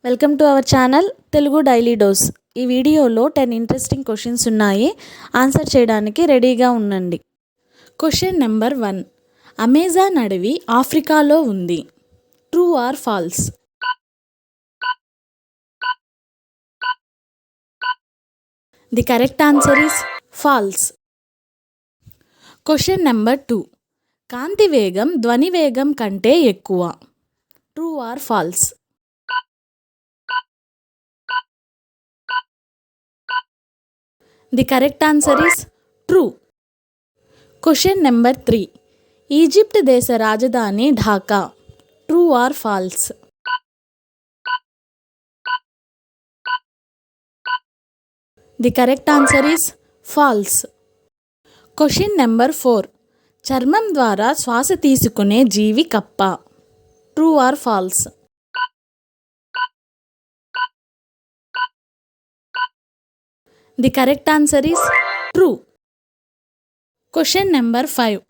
Welcome to our channel Telugu daily dose. ఈ వీడియోలో 10 interesting questions ఉన్నాయి. ఆన్సర్ చేయడానికి రెడీగా ఉండండి. Question number 1. అమెజాన్ అడవి ఆఫ్రికాలో ఉంది. True or false? The correct answer is false. Question number 2. కాంతి వేగం ధ్వని వేగం కంటే ఎక్కువ. True or false? The correct answer is true. Question number 3. Egypt దేశ రాజధాని Dhaka. True or false? The correct answer is false. Question number 4. చర్మం ద్వారా శ్వాస తీసుకునే జీవి కప్ప. True or false? The correct answer is true. Question number 5.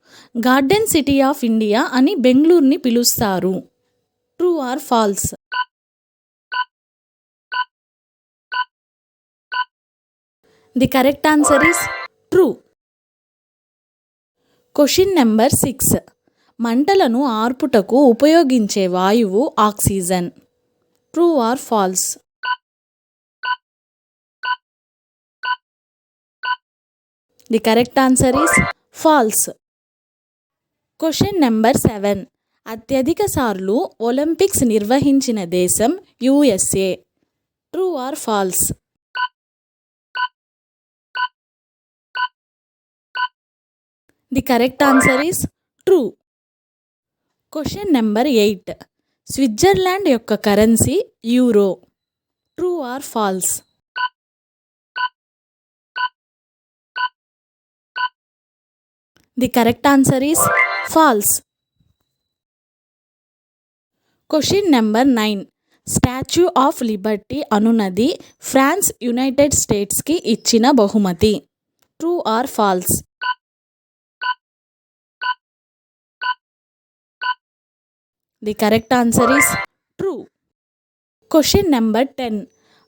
Garden city of India అని బెంగళూరుని పిలుస్తారు. True or false? The correct answer is true. Question number 6. మంటలను ఆర్పుటకు ఉపయోగించే వాయువు oxygen. True or false? The correct answer is false. Question number 7. అత్యధిక సార్లు Olympics నిర్వహించిన దేశం USA. True or false? The correct answer is true. Question number 8. Switzerland యొక్క currency euro. True or false? The correct answer is false. Question number 9. Statue of Liberty అనునది France United స్టేట్స్కి ఇచ్చిన బహుమతి. True or false? The correct answer is true. Question number 10.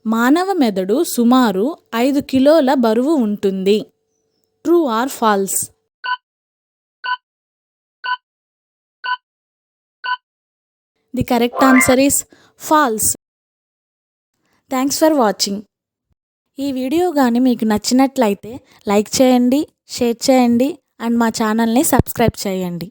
మానవ మెదడు సుమారు 5 కిలోల బరువు ఉంటుంది. True or false? The correct answer is false. Thanks for watching. ఈ వీడియో కానీ మీకు నచ్చినట్లయితే లైక్ చేయండి, షేర్ చేయండి అండ్ మా ఛానల్ని సబ్స్క్రైబ్ చేయండి.